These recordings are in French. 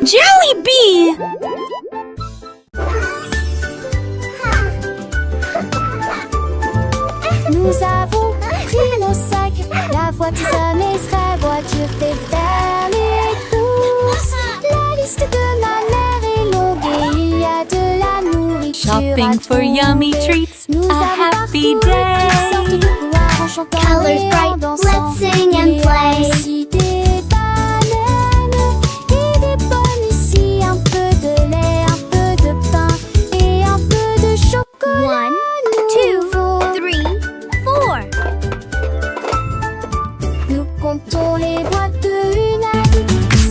Jollibee! Nous avons pris nos sacs, la voiture sera voiture fait faire les courses. La liste de ma mère est longue et il y a de la nourriture. Shopping for yummy treats, a happy day. Colors bright, let's sing and play. Des bananes et des pommes ici, un peu de lait, un peu de pain et un peu de chocolat. 1, 2, 3, 4. Nous comptons les boîtes de une à 10.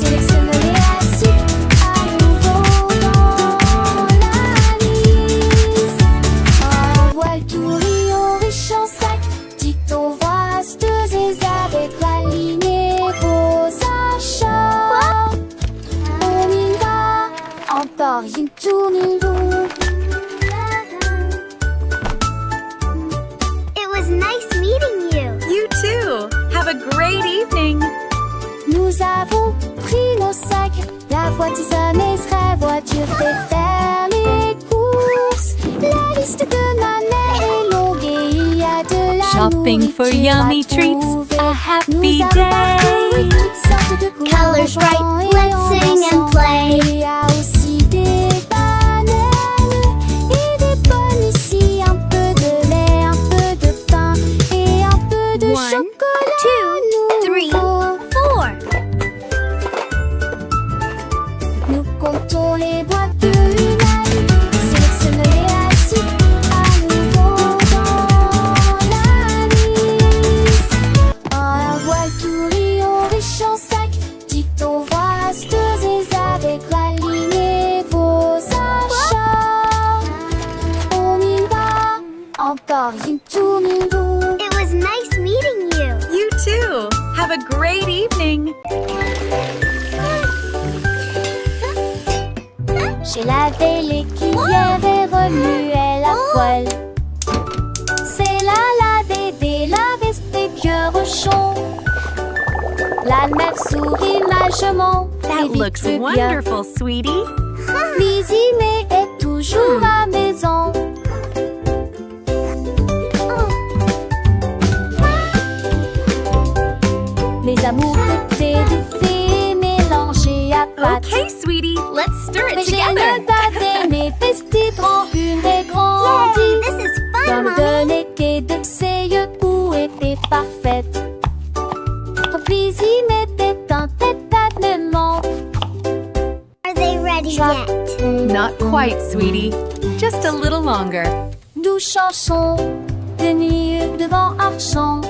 Sélectionne les assiettes à nouveau dans la liste. Un voile tout riant riche en sac, dicton vasteuse et avec la ligne et vos achats. On y va, encore une tourne une roue. It was nice meeting you. You too. Have a great evening. Nous avons pris nos sacs, la voiture sera voiture fait faire les courses. La liste de ma mère est longue et il y a de la Shopping for nourriture yummy à treats, trouver. a happy Nous avons parcouru day. toutes sortes de couleurs Colors en bright, chantant et let's en sing and dansant. play. Il y a aussi des bananes et des pommes ici, un peu de lait, un peu de pain et un peu de 1, chocolat. 2, 3, nouveau. 4. Nous comptons les boîtes de une à 10. Sélectionne les assiettes à nouveau dans la liste. Un voile tout riant riche en sac, dicton vasteuse et avec la ligne et vos achats. On y va, encore une tourne une roue. It was nice meeting you. You too. Have a great evening. J'ai lavé les cuillères et remué la poêle. C'est la des laves des vieux rochons. La mère sourit magement. That et vit looks plus bien. wonderful, sweetie. Lizzie est toujours à maison. Les amours étaient de fées mélangés à pâte. Okay, sweetie, let's stir Mais it j'ai together. une date mes vestiges en une et grandie. This is fun, Comme Mommy. de l'été de ses yeux où était parfaite. Lizzie mettait un tête-à-tête-ment. Are they ready yet? Not quite, sweetie. Just a little longer. Nous chanson de nuit devant Argent.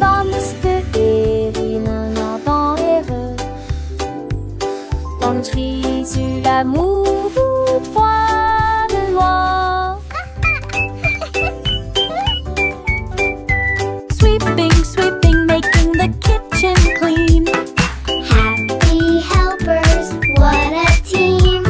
Dans l'est et un dans heureux. Dans le tri sur l'amour froid de loin. Sweeping, sweeping, making the kitchen clean. Happy helpers, what a team.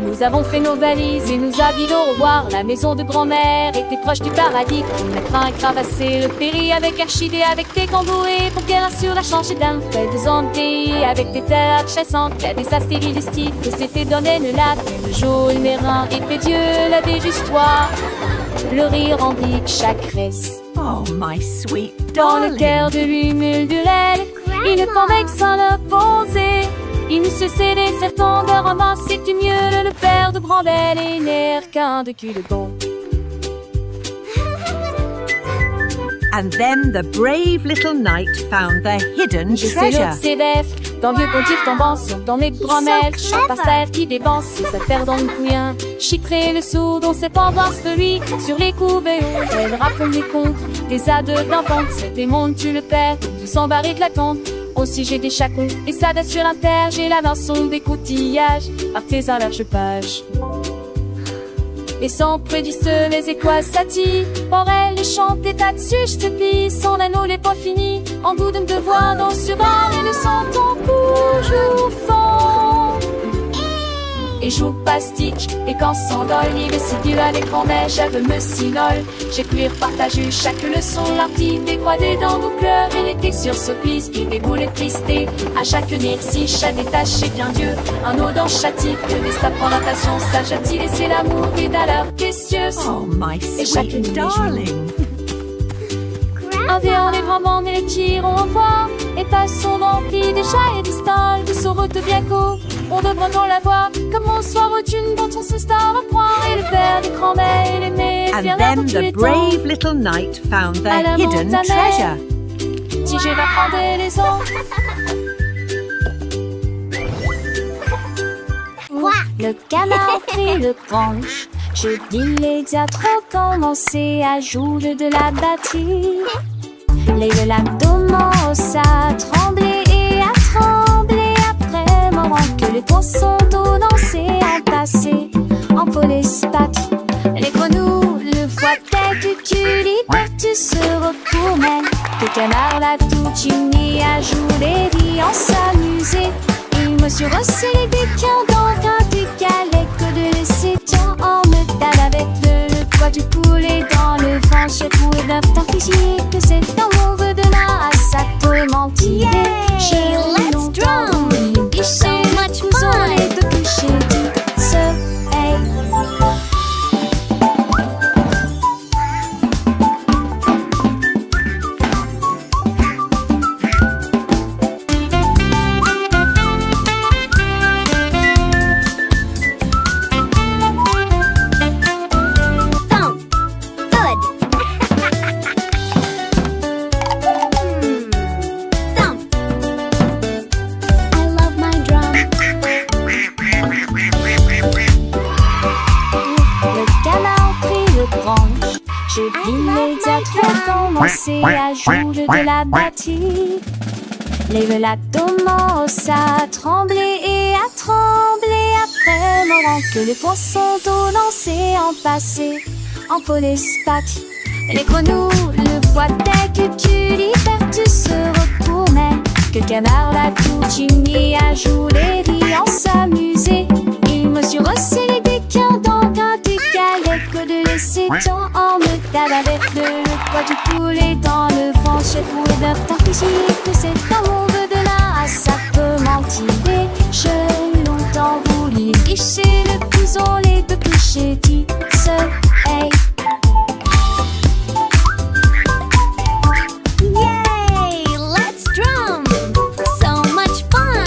Nous avons fait nos valises et nous avions au revoir. La maison de grand-mère était proche du paradis. On a craint et cravassé le péri avec archidé, avec des camboués pour qu'elle assure la change d'un fait des antilles, avec des terres chassantes. Il y a des astéries du style que s'était donné le lac. Le jour, le mérin et fait Dieu la déjustoire. Le rire remplit chaque reste. Oh, my sweet Dans le darling. cœur de l'humule du lait, il ne convainc sans le poser. Il ne se cédait certains de romans, c'est-tu mieux le père de Brandel et n'air qu'un de cul de bon. And then the brave little knight found the hidden Je sais treasure. l'autre CDF, dans vieux pontif tombant sur dans les grands-mères, chante par terre qui dépense sa terre dans le couillin. Chitré le sourd dont ses pendances de lui, sur les couvées hauts, elle raconte des contes, des ades d'enfants, c'est des mondes tu le perds, tout s'embarre éclatante. Aussi j'ai des chacons, et ça sur l'inter, j'ai la vinçon des coutillages, artisan large page. Et sans prédistes les étoiles s'attirent, pour elle les chanter là-dessus, je te plie, son anneau n'est pas fini, en goût de me devoir dans sur un, et le sentant toujours fond. et joue pastille. Et quand s'endole, il est à l'écran, mais je me sinole. J'écrire, partager chaque leçon, l'artiste décroisé dans nos cœurs. Il était sur ce piste, il déboule tristé. À chaque si chat détaché, bien Dieu, un eau dans châtie, que des stapes en natation, sage a-t-il laissé l'amour et d'alors qu'est-ce Oh, my sweet darling. un vieux, les grands bancs et les tirons au fort. Et passons remplis des chats et des stalles, de saurotes bien courts. On devrait non la voir, comme on soir une dont on se star à point. Et le père des grands-mères et les mères. And then the brave little knight found the hidden treasure. Si je vais prendre les os. Le canard prit le branche. Je dis les diatres commencé à jouer de la batterie. Les l'abdomen à trembler et à trembler après moment que les poissons d'eau dansaient en passé en polyspath. Les grenouilles le voient que tu liberté se retournent. Le canard l'a tout uni à jouer et en s'amuser. Il me suis resserré des quins dans un décalé que de laisser tiens en me tape avec le poids du poulet dans le vent. J'ai trouvé d'un physique que c'est dans mon vœu de là à sa tourmentille. Yay! Let's drum! So much fun! Les deux clichés du soleil. Je dis les diatres commencé à jouer de la batterie. Les lactomos à trembler et à trembler après moment que les poissons d'eau dansaient en passé en polyspath. Les grenouilles le voient dès que tu liberté se retournait. Que le canard l'a tout uni à jouer et en s'amuser. Il me suis resserré des quins dans un décalé que de laisser tant en me tape avec le poids du poulet dans le vent. J'ai trouvé d'un temps physique que c'est dans mon vœu de là à ça peut mentir. J'ai longtemps voulu licher le blouson, les deux clichés du soleil. Yay! Let's drum! So much fun!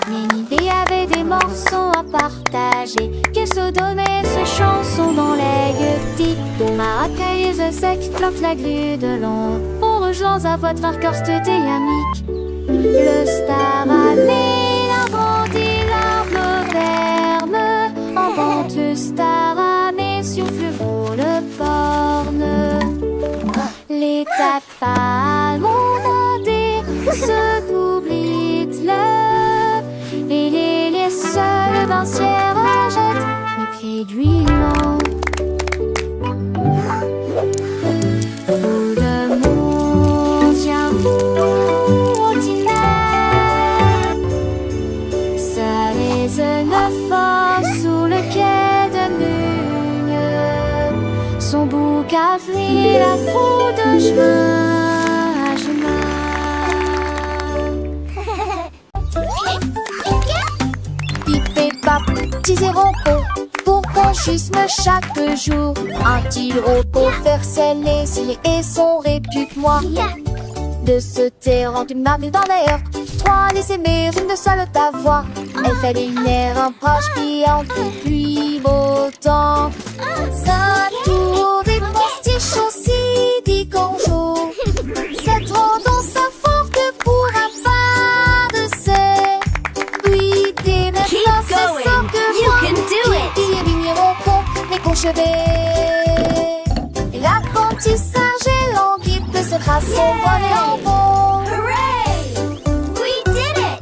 Nenny avait des morceaux à partager, qu'elle se donnait ses chansons dans les gueutis. Maracaille et sec plante la grue de long pour rejoindre à votre arcorste des yamiques. Le star a mis la grandi l'arbre ferme, en vente le star a mis souffle pour le porne. Les tafales ont des se coublent le et les seuls bancières jettent les pieds d'huilant. Fou de mon tien fou ordinaire, ça résonne fort sous le quai de Mugne. Son bouc a pris la foule de chemin à chemin. Petits repos pour conchisme chaque jour. Un-t-il repos faire ses laisiers et son répute-moi de se taire en une marque dans l'air. Trois les aimer une seule ta voix. Elle fait une air un proche qui en depuis beau temps. Ça tour des postiches aussi dit qu'on joue. Cette rond dans sa forte pour un pas de ses je vais. L'apprentissage est long, qui peut se grâce au bon et au bon. Hooray! We did it!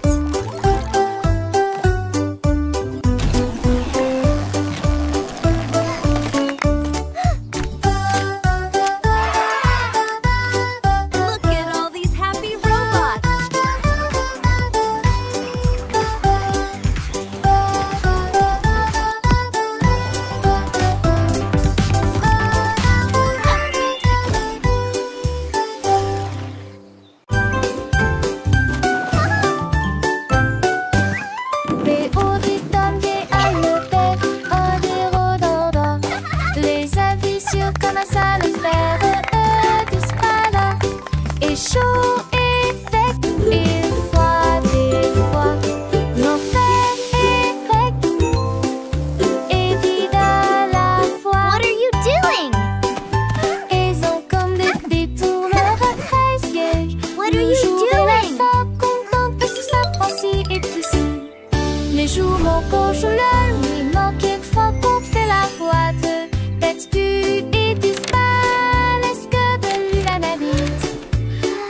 Look at all these happy robots. Comme ça le faire du spada. Et chaud et sec, et froid des fois. L'enfer est grec et vide à la fois. What are you doing? Ils ont comme des détourneurs à 13 gauges. What are you doing? Contente parce que ça franchit et tout ça. Les jours mon coach là, lui manque quelquefois qu'on fait la boîte. Textu et disparaît, est-ce que de lui l'analyse?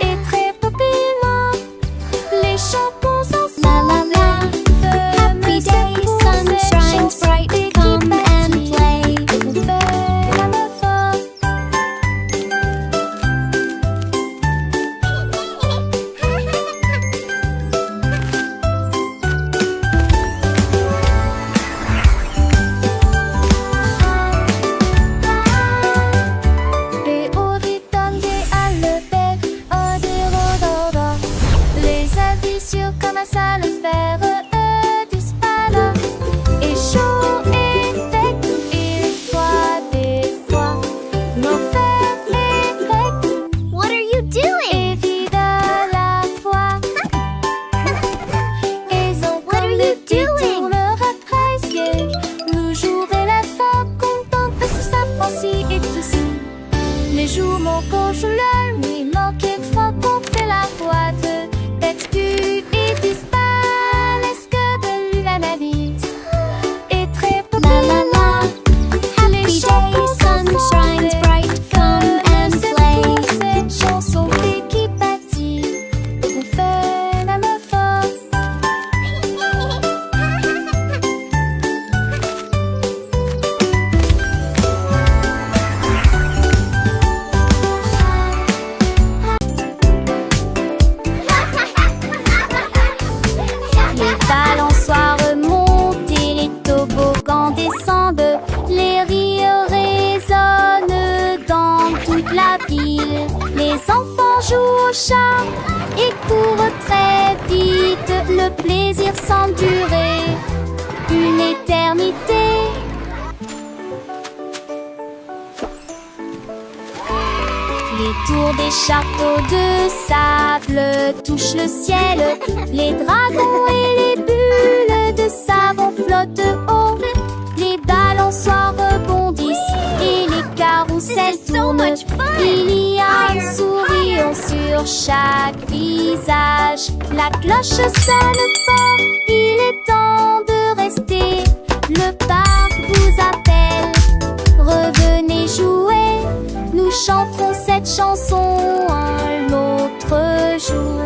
Et très rapidement, les champons sont La la la. Happy day, sun shines bright. Come and play. On fait la meuf fort. Et au rythme des hallebergs, des rhododendrons. Les avis sur comme ça le faire du spada. Et chaud et sec, et froid des fois. L'enfer est grec What are you doing? et vide à la fois. Ils ont What are comme you des doing? détourneurs à 13 gauges. Le jour et la femme contente parce que ça franchit et tout ça. Les jours mon coach là, lui manque quelquefois qu'on fait la boîte. Textu et disparaît, est-ce que de lui l'analyse? Et très La la la. Happy day, sun shines bright. Come and play. Cette chanson qui bâtit, on fait la meuf fort. Les balançoires montent et les toboggans descendent. Les rires résonnent dans toute la ville. Les enfants jouent au chat et courent très vite. Le plaisir semble durer une éternité. Les tours des châteaux de sable touchent le ciel. Les dragons et les bulles de savon flottent haut. Les balançoires rebondissent et les carousels tournent. Il y a un sourire sur chaque visage. La cloche sonne fort, il est temps de rester. Le parc vous appelle, revenez jouer. Nous chanterons cette chanson un autre jour.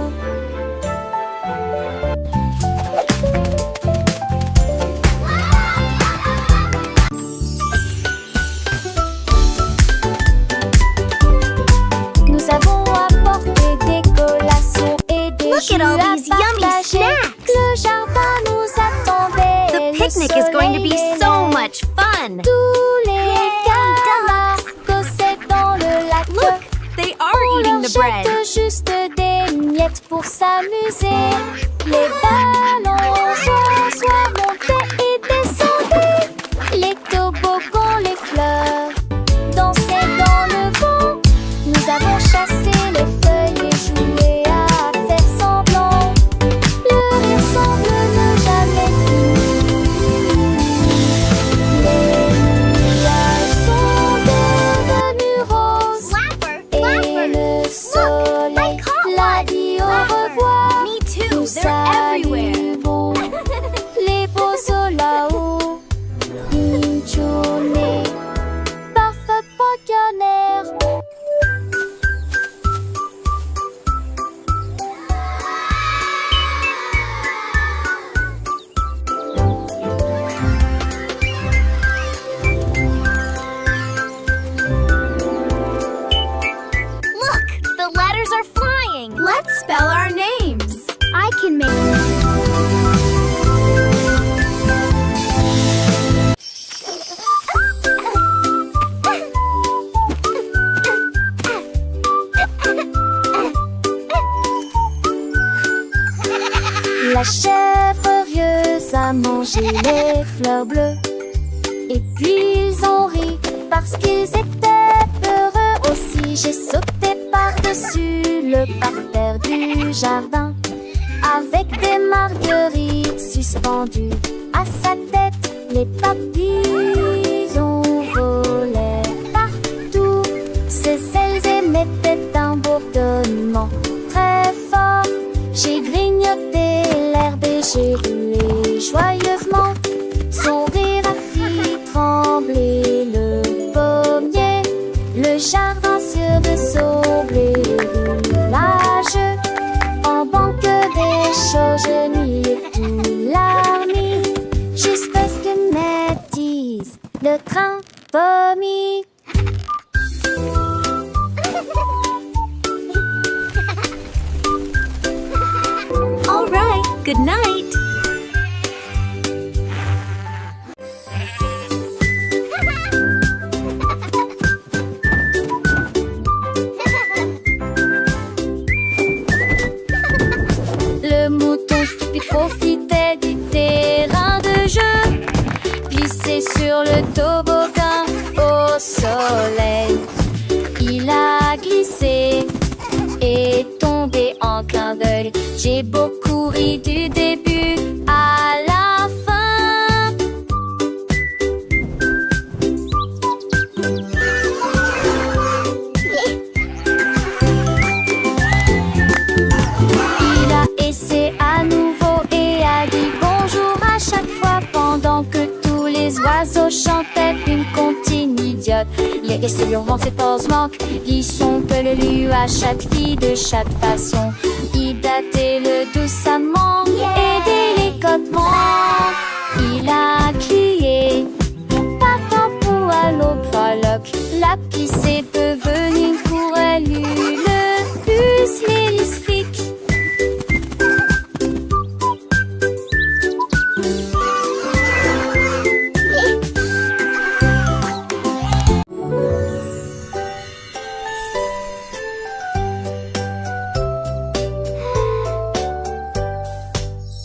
Nous avons apporté des collations et des Look jus at all à these yummy partager. snacks. Le jardin nous attendait. The le picnic is going to be soleil so est much fun. Tous les canards possèdent dans le lac. Look, they are On eating leur the bread. jette juste des miettes pour s'amuser. Les ballons soit montés et descendaient. Les toboggans, les fleurs dansaient dans le vent. Nous avons chassé les feuilles et joué à faire semblant. Le rire semble ne jamais finir. Les nuages sont devenus roses. Et le soleil l'a dit au revoir. Me too, Tout they're ça everywhere. du La chèvre furieuse a mangé les fleurs bleues. Et puis ils ont ri parce qu'ils étaient peureux aussi. J'ai sauté par-dessus le parterre du jardin avec des marguerites suspendues à sa tête. Les papillons volaient partout. Ses ailes émettaient un bourdonnement très fort. J'ai grignoté l'herbe et j'ai roulé joyeusement. Son rire a fait trembler le pommier. Le jardin sur de saublé roulage. En banque des choses, je n'y ai tout l'armée. Jusqu'à ce que m'attise le train pommier. All right, good night. Le mouton stupide profitait du terrain de jeu, glissé sur le toboggan au soleil. Il a glissé et tombé en clin d'œil. J'ai beaucoup ri du début à la fin. Il a essayé à nouveau et a dit bonjour à chaque fois pendant que tous les oiseaux chantaient une comptine idiote. Il est resté durant ses pauses manques, dit son peu le lu à chaque fille de chaque façon. Il datait le doucement et délicatement. Il a crié patampoux à l'aube faloc. La pisse est devenue pour elle le plus lélistique.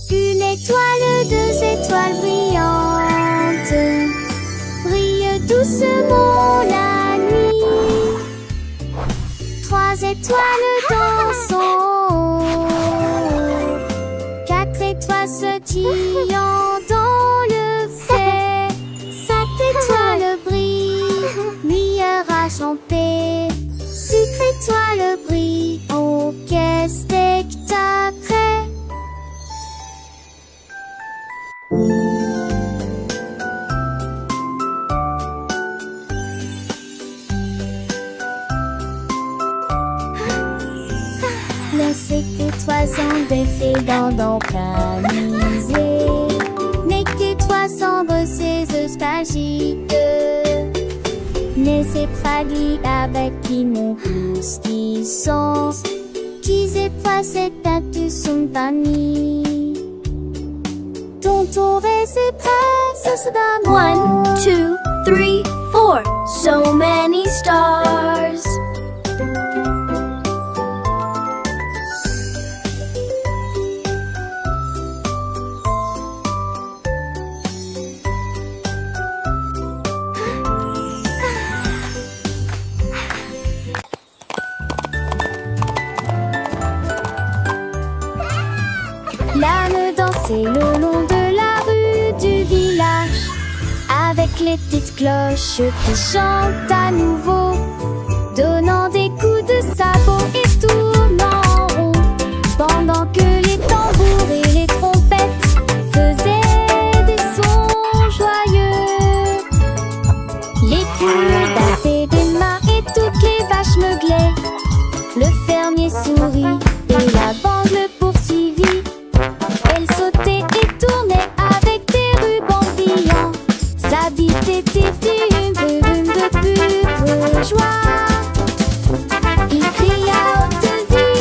Une étoile, deux étoiles brillantes brillent doucement la nuit. Trois étoiles dansant, quatre étoiles sautillant dans le fait. Sept étoiles brillent, nuage en paix. Six étoiles brillent, oh quel spectacle! Les sept étoiles sont des filles dans camisées. N'est que 300 bosses espagiques. Né c'est fragile avec qui mon pouce qui sont. Qui c'est pas cette tête son panier. Ton tour et c'est prêt, ça se donne. 1, 2, 3, 4. So many stars. L'âne dansait le long de la rue du village, avec les petites cloches qui chantent à nouveau, donnant des coups de sabot et tournant en rond, pendant que les tambours et les trompettes faisaient des sons joyeux. Les poules battaient des mains et toutes les vaches meuglaient. Le fermier sourit et la bande le poursuivit. Elle sautait et tournait avec des rubans brillants. Sa bite était une brume de pure joie. Il cria haute vie,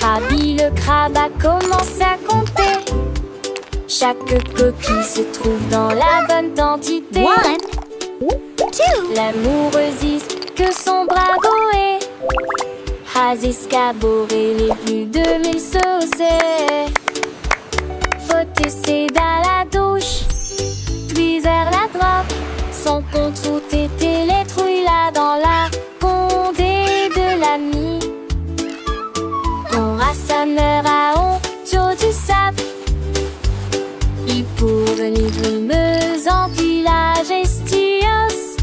Krabi le crabe a commencé à compter chaque coquille se trouve dans la bonne quantité. 1, 2, L'amoureuxiste que son bravo est has escaboré les plus de 1000 saucés. Faut essayer dans la douche, puis vers la droite. Son contre était les trouilles là dans la condé de l'ami. On rassembleur à honte du sable. Il pour venir brumeuse en village estios.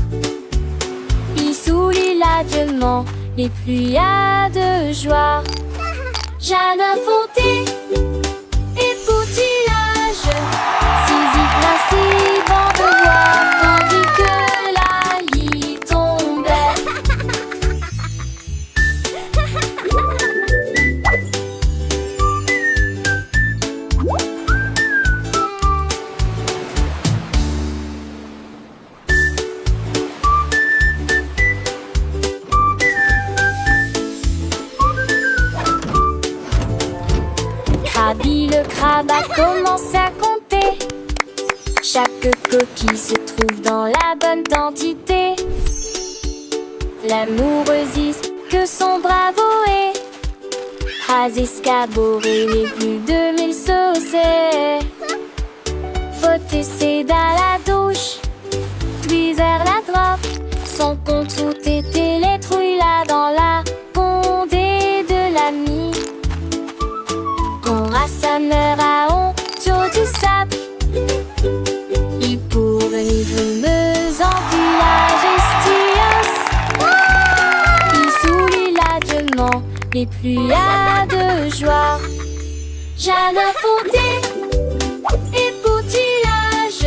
Il soulit l'adieuement et pluies de joie. Jeanne Fonté et poutillage, Zizi principe en devoir, tandis que la lit tombait. Krabi le crabe a commencé à compter chaque coquille se trouve dans la bonne quantité. L'amoureuxiste que son bravo est has escaboré les plus de 1000 saucés. Faut essayer dans la douche, puis vers la droite. Son contre était les trouilles là dans la condé de l'ami. On rassembleur à honte du sable. Il pour venir brumeuse en village estios. Il soulit l'adieuement et pluies de joie. Jeanne Fonté et poutillage,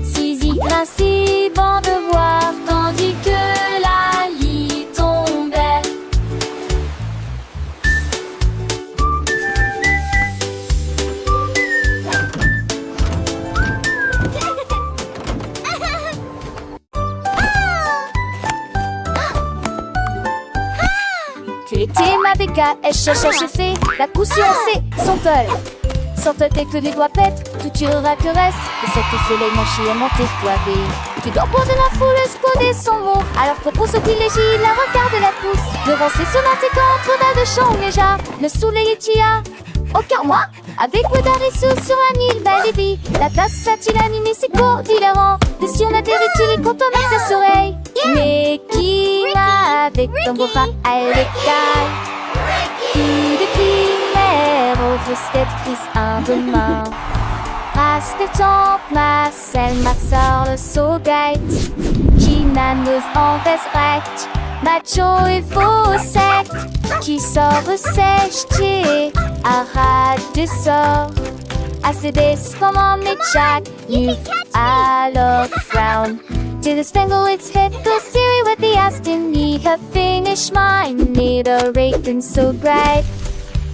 Zizi principe en devoir, tandis que la lit tombait. Que l'été ma béca, elle cherche fait la cousue C, son tol. Sans te tête que les doigts pètent, tout tirera que reste. Et cette soleil manché à monter poivé. Tu dois prendre la foule, exploder son mot. Alors propose au privilégie, la regarde la pousse. Devant ses sonates contre la de chant déjà. Le soleil est tia. Aucun moi, avec Wedarisso sur la Nile, belle vie. La place a-t-il animé ses cours d'hilarant. De si on atterrit-il et quand on a des oreilles. Mais qui va avec ton beau-frère à l'écaille? Qui de primaire au fresquette prise un demain. Race des tempes, ma selle, ma sœur, le saugite. Qui naneuse en veste recte, macho et faux sec. Qui sort sèche, tier, arrête de sort. Assez comment mais Jack, you alors frown. To the spangle its head, go Siri with the Aston. Need her finish mine, need a rake and so bright.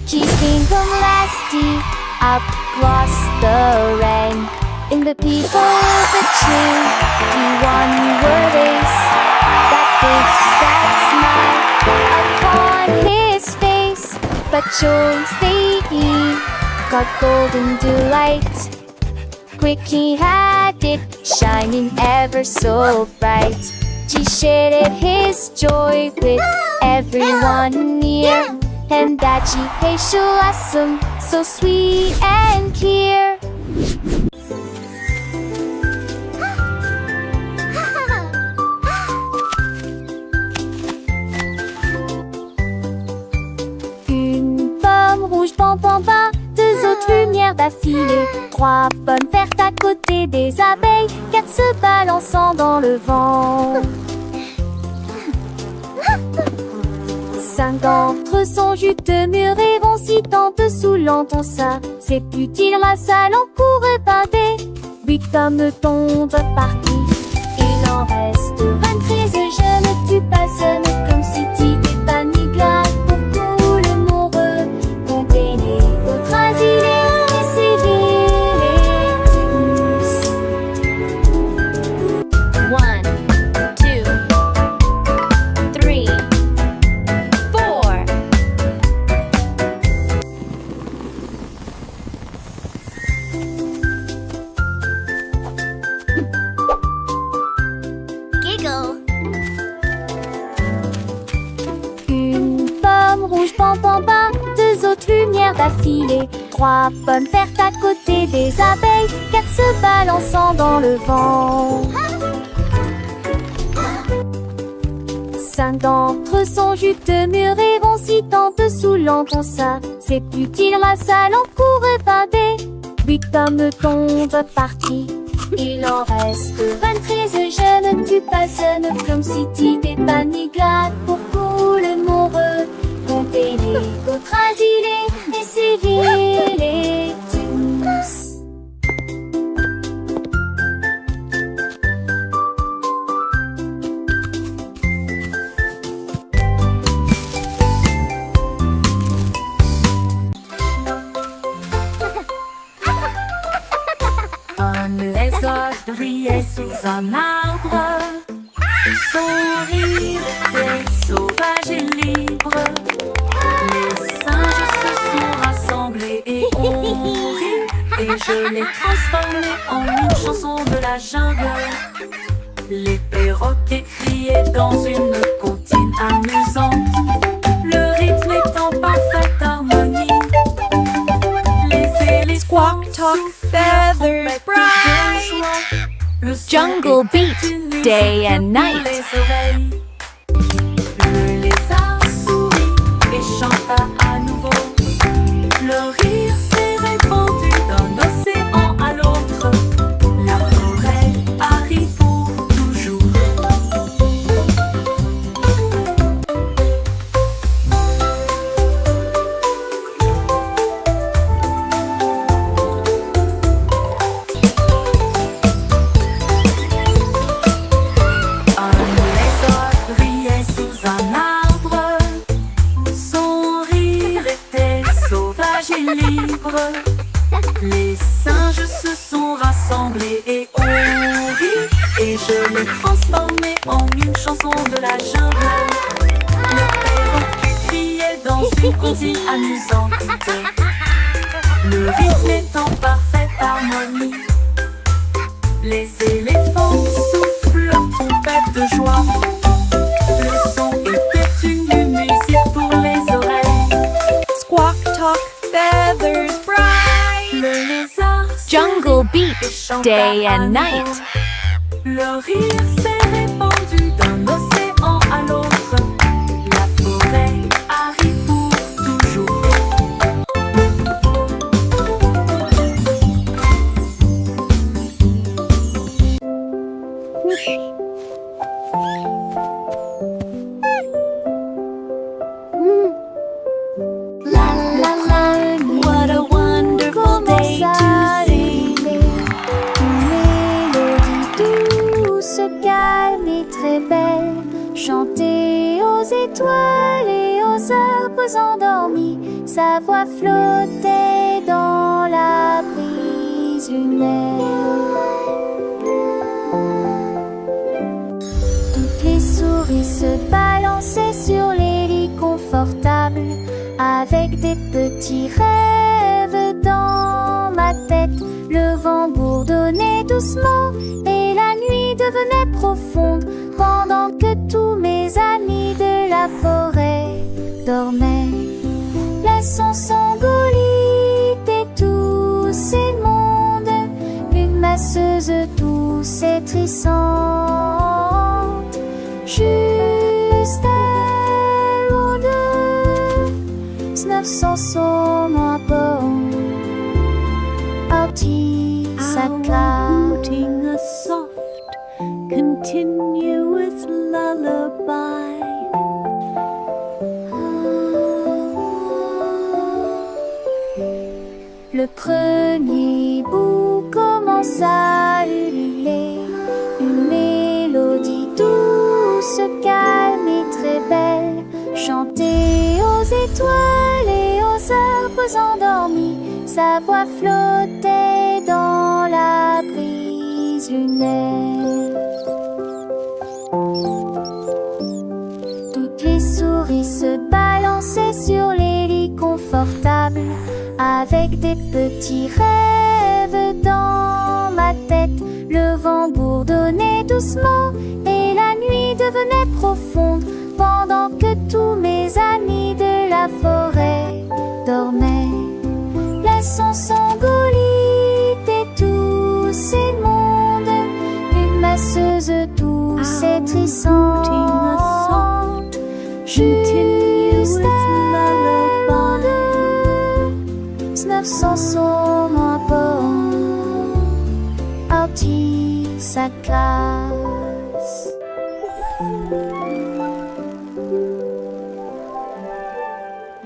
Keeping them lasty, up across the rain. In the people of the tree, he one word is that big, that smile upon his face. But choice they eat, got golden delight. Quick he had it, shining ever so bright. He shared his joy with everyone near. And that she hey awesome, so sweet and clear. Une pomme rouge, bam bam bam, deux autres lumières d'affilée, trois pommes vertes à côté des abeilles, quatre se balançant dans le vent. 5 d'entre eux sont juteux, mûrs et vont si tente saoulant ton ça. C'est utile ma salle en cours épinté. 8 pommes tombent partout. Il en reste 23, je ne tue pas, sonne comme si t'étais pas ni grave. Pour le moreux, compter les autres asilés, essayer les 1, 2, 3, 4. lumière d'affilée. 3 pommes vertes à côté des abeilles, 4 se balançant dans le vent. 5 d'entre eux sont juteux, mûrs et vont si tant saoulant qu'on ça. C'est utile, la salle en court épinté. 8 pommes tombent parties. Il en reste 23 jeunes. Tu passes comme si t'étais paniglade pour tout le monde. Comptez les autres asilés, essayez-les tous. Un lézard riait sous un arbre. Son rire était sauvage et libre. Les singes se sont rassemblés et ont ri. Et je l'ai transformé en une chanson de la jungle. Les perroquets criaient dans une comptine amusante. Le rythme est en parfaite harmonie. Les éléphants Squawk, talk, feathers, bright. Jungle beat, day and night. Le lézard sourit et chanta à nouveau. Le rire s'est répandu d'un océan à l'autre. La forêt arrive pour toujours. Les singes se sont rassemblés et ont ri. Et je l'ai transformé en une chanson de la jungle. Le perroquet criait dans une comptine amusante. Le rythme est en parfaite harmonie. Les éléphants soufflent leur trompette de joie. Le son était une musique pour les oreilles. Squawk, talk, feathers, bright. Le lézard Jungle beat, et chanta day à and nouveau. night. Le rire s'est répandu d'un océan à l'autre. La forêt arrive pour toujours. What a wonderful day to sing. Une mélodie douce, calme et très belle, chantée aux étoiles et aux arbres endormis. Sa voix flottait dans la brise lunaire. Toutes les souris se balançaient sur les lits confortables, avec des petits rêves dans ma tête. Le vent bourdonnait doucement et la nuit devenait profonde, pendant que tous mes amis de la forêt dormaient. Laissons Sangolite et tous ces mondes, une masseuse douce et trissante. Juste elle ou deux, 900 moins bon, Outing a soft, continuous lullaby. Le premier bout commence à ululer, une mélodie douce, calme et très belle, chantée aux étoiles et aux arbres endormis. Sa voix flottait dans la brise lunaire. Toutes les souris se balançaient sur les lits confortables, avec des petits rêves dans ma tête. Le vent bourdonnait doucement et la nuit devenait profonde, pendant que tous mes amis de la forêt dormaient. sangolite et tous ces mondes, une masseuse douce et trissante, juste avant de 900 son rapport, Artisaka.